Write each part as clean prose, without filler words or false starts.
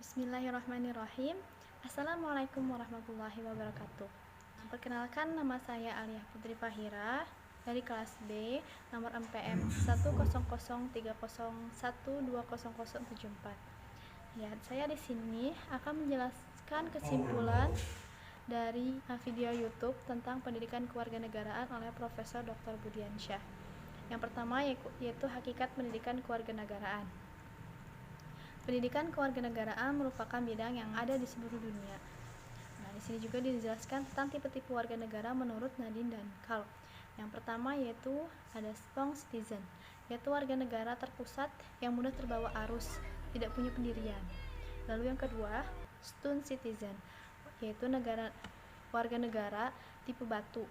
Bismillahirrahmanirrahim. Assalamualaikum warahmatullahi wabarakatuh. Perkenalkan, nama saya Aliyah Putri Fahira dari kelas B, nomor MPM 10030120074. Ya, saya di sini akan menjelaskan kesimpulan dari video YouTube tentang pendidikan kewarganegaraan oleh Profesor Dr. Budiansyah. Yang pertama yaitu hakikat pendidikan kewarganegaraan. Pendidikan kewarganegaraan merupakan bidang yang ada di seluruh dunia. Nah, di sini juga dijelaskan tentang tipe-tipe warga negara menurut Nadine dan Kalb. Yang pertama yaitu ada strong citizen, yaitu warga negara terpusat yang mudah terbawa arus, tidak punya pendirian. Lalu yang kedua, stun citizen, yaitu warga negara tipe batu,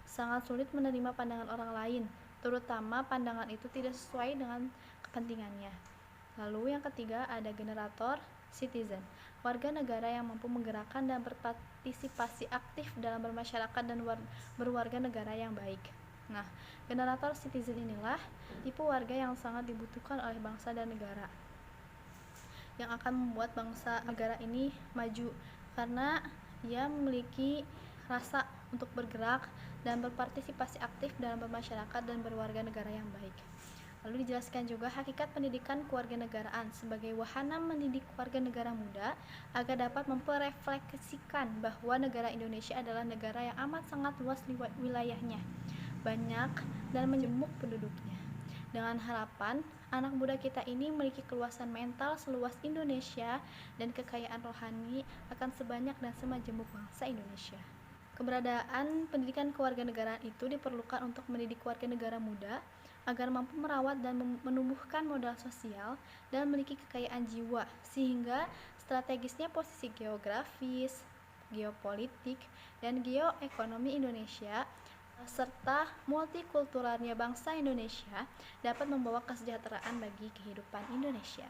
sangat sulit menerima pandangan orang lain, terutama pandangan itu tidak sesuai dengan kepentingannya. Lalu yang ketiga ada generator citizen, warga negara yang mampu menggerakkan dan berpartisipasi aktif dalam bermasyarakat dan berwarga negara yang baik. Nah, generator citizen inilah tipe warga yang sangat dibutuhkan oleh bangsa dan negara, yang akan membuat bangsa negara ini maju karena ia memiliki rasa untuk bergerak dan berpartisipasi aktif dalam bermasyarakat dan berwarga negara yang baik. Lalu dijelaskan juga hakikat pendidikan kewarganegaraan sebagai wahana mendidik warga negara muda agar dapat memperefleksikan bahwa negara Indonesia adalah negara yang amat sangat luas wilayahnya, banyak dan menjemuk penduduknya. Dengan harapan anak muda kita ini memiliki keluasan mental seluas Indonesia dan kekayaan rohani akan sebanyak dan semajemuk bangsa Indonesia. Keberadaan pendidikan kewarganegaraan itu diperlukan untuk mendidik warga negara muda agar mampu merawat dan menumbuhkan modal sosial dan memiliki kekayaan jiwa, sehingga strategisnya posisi geografis, geopolitik, dan geoekonomi Indonesia serta multikulturalnya bangsa Indonesia dapat membawa kesejahteraan bagi kehidupan Indonesia.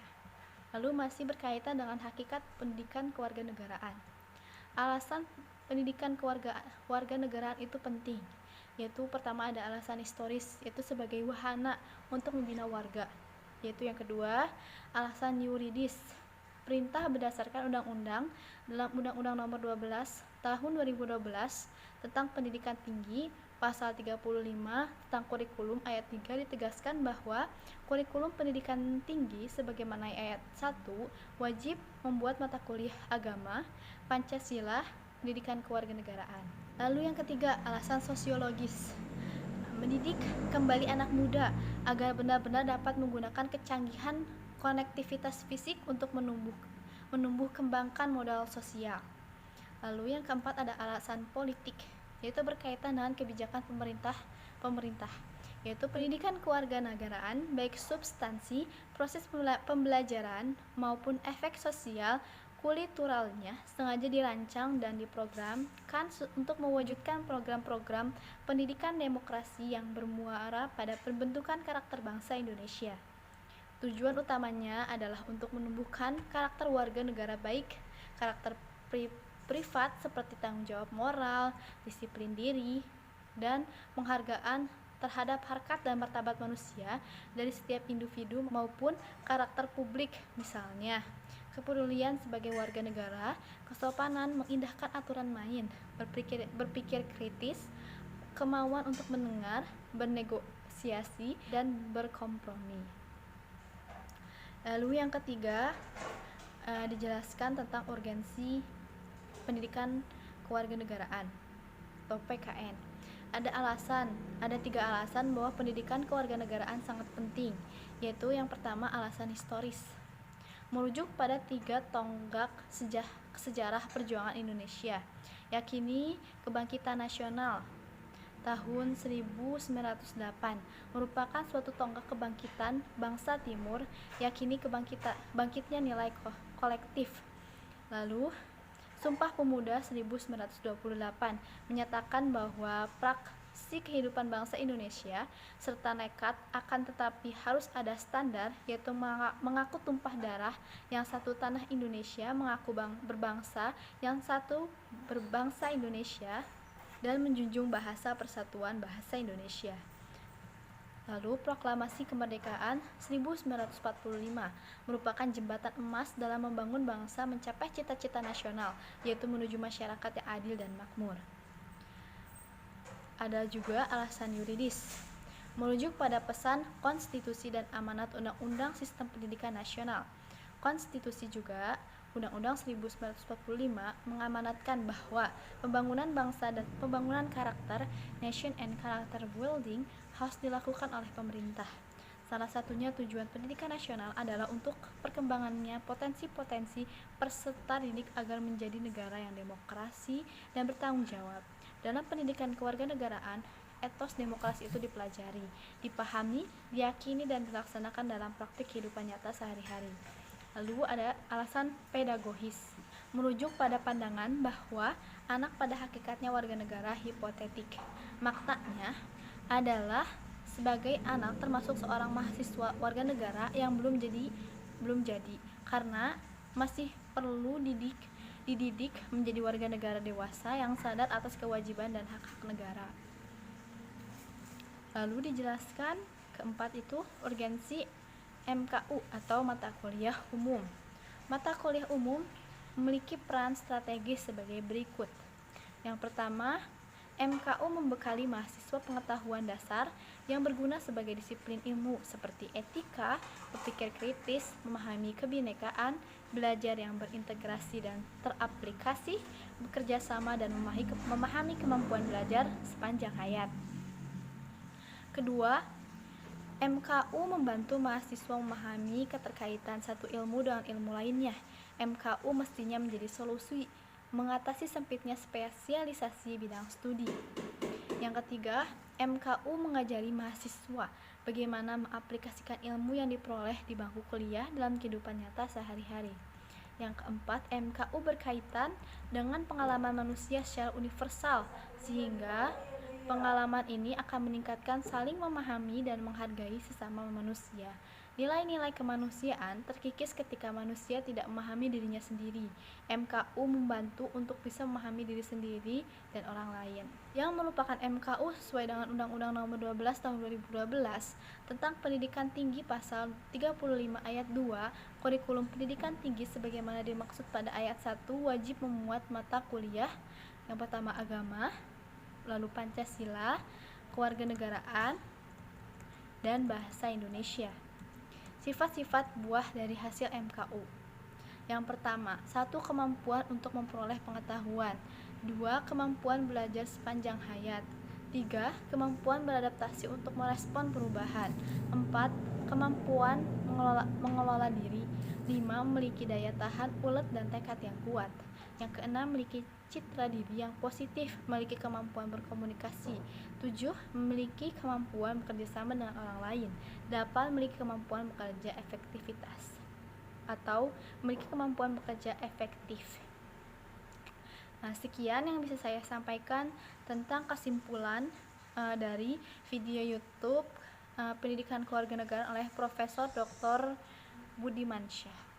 Lalu masih berkaitan dengan hakikat pendidikan kewarganegaraan. Alasan pendidikan kewarganegaraan itu penting, yaitu pertama ada alasan historis, yaitu sebagai wahana untuk membina warga. Yaitu yang kedua, alasan yuridis, perintah berdasarkan undang-undang dalam Undang-Undang Nomor 12 Tahun 2012 tentang pendidikan tinggi, pasal 35 tentang kurikulum ayat 3 ditegaskan bahwa kurikulum pendidikan tinggi sebagaimana ayat 1 wajib membuat mata kuliah agama, Pancasila, pendidikan kewarganegaraan. Lalu yang ketiga, alasan sosiologis, mendidik kembali anak muda agar benar-benar dapat menggunakan kecanggihan konektivitas fisik untuk menumbuh kembangkan modal sosial. Lalu yang keempat ada alasan politik, yaitu berkaitan dengan kebijakan pemerintah, yaitu pendidikan kewarganegaraan baik substansi, proses pembelajaran maupun efek sosial kulturalnya sengaja dirancang dan diprogramkan untuk mewujudkan program-program pendidikan demokrasi yang bermuara pada pembentukan karakter bangsa Indonesia. Tujuan utamanya adalah untuk menumbuhkan karakter warga negara baik, karakter privat seperti tanggung jawab moral, disiplin diri, dan penghargaan terhadap harkat dan martabat manusia dari setiap individu maupun karakter publik, misalnya kepedulian sebagai warga negara, kesopanan, mengindahkan aturan main, berpikir kritis, kemauan untuk mendengar, bernegosiasi, dan berkompromi. Lalu yang ketiga, dijelaskan tentang urgensi pendidikan kewarganegaraan atau PKN. Ada 3 alasan bahwa pendidikan kewarganegaraan sangat penting, yaitu yang pertama alasan historis, merujuk pada 3 tonggak sejarah perjuangan Indonesia, yakni kebangkitan nasional tahun 1908 merupakan suatu tonggak kebangkitan bangsa Timur, yakni bangkitnya nilai kolektif. Lalu Sumpah Pemuda 1928 menyatakan bahwa praksi kehidupan bangsa Indonesia serta nekat akan tetapi harus ada standar, yaitu mengaku tumpah darah, yang satu tanah Indonesia, mengaku berbangsa, yang satu berbangsa Indonesia, dan menjunjung bahasa persatuan bahasa Indonesia. Lalu, Proklamasi Kemerdekaan 1945 merupakan jembatan emas dalam membangun bangsa mencapai cita-cita nasional, yaitu menuju masyarakat yang adil dan makmur. Ada juga alasan yuridis, merujuk pada pesan konstitusi dan amanat Undang-Undang Sistem Pendidikan Nasional. Konstitusi juga Undang-Undang 1945 mengamanatkan bahwa pembangunan bangsa dan pembangunan karakter nation and character building harus dilakukan oleh pemerintah. Salah satunya tujuan pendidikan nasional adalah untuk perkembangannya potensi-potensi peserta didik agar menjadi negara yang demokrasi dan bertanggung jawab. Dalam pendidikan kewarganegaraan, etos demokrasi itu dipelajari, dipahami, diyakini, dan dilaksanakan dalam praktik kehidupan nyata sehari-hari. Lalu ada alasan pedagogis, merujuk pada pandangan bahwa anak pada hakikatnya warga negara hipotetik. Maknanya adalah sebagai anak termasuk seorang mahasiswa warga negara yang belum jadi karena masih perlu dididik menjadi warga negara dewasa yang sadar atas kewajiban dan hak-hak negara. Lalu dijelaskan keempat itu urgensi MKU atau mata kuliah umum. Mata kuliah umum memiliki peran strategis sebagai berikut. Yang pertama, MKU membekali mahasiswa pengetahuan dasar yang berguna sebagai disiplin ilmu seperti etika, berpikir kritis, memahami kebinekaan, belajar yang berintegrasi dan teraplikasi, bekerja sama dan memahami kemampuan belajar sepanjang hayat. Kedua, MKU membantu mahasiswa memahami keterkaitan satu ilmu dengan ilmu lainnya. MKU mestinya menjadi solusi mengatasi sempitnya spesialisasi bidang studi. Yang ketiga, MKU mengajari mahasiswa bagaimana mengaplikasikan ilmu yang diperoleh di bangku kuliah dalam kehidupan nyata sehari-hari. Yang keempat, MKU berkaitan dengan pengalaman manusia secara universal, sehingga pengalaman ini akan meningkatkan saling memahami dan menghargai sesama manusia. Nilai-nilai kemanusiaan terkikis ketika manusia tidak memahami dirinya sendiri. MKU membantu untuk bisa memahami diri sendiri dan orang lain. Yang merupakan MKU sesuai dengan Undang-Undang Nomor 12 Tahun 2012 tentang Pendidikan Tinggi Pasal 35 Ayat 2 Kurikulum Pendidikan Tinggi sebagaimana dimaksud pada ayat 1 wajib memuat mata kuliah yang pertama agama, lalu Pancasila, kewarganegaraan, dan bahasa Indonesia. Sifat-sifat buah dari hasil MKU. Yang pertama, 1. Kemampuan untuk memperoleh pengetahuan. 2. Kemampuan belajar sepanjang hayat. 3. Kemampuan beradaptasi untuk merespon perubahan. 4. Kemampuan mengelola diri. 5. Memiliki daya tahan ulet dan tekad yang kuat. Yang keenam, memiliki citra diri yang positif, memiliki kemampuan berkomunikasi. 7. Memiliki kemampuan bekerja sama dengan orang lain. 8. Memiliki kemampuan bekerja efektivitas atau memiliki kemampuan bekerja efektif. Nah, sekian yang bisa saya sampaikan tentang kesimpulan dari video YouTube Pendidikan Kewarganegaraan oleh Profesor Dr. Budimansyah.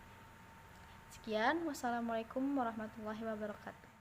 Sekian, wassalamualaikum warahmatullahi wabarakatuh.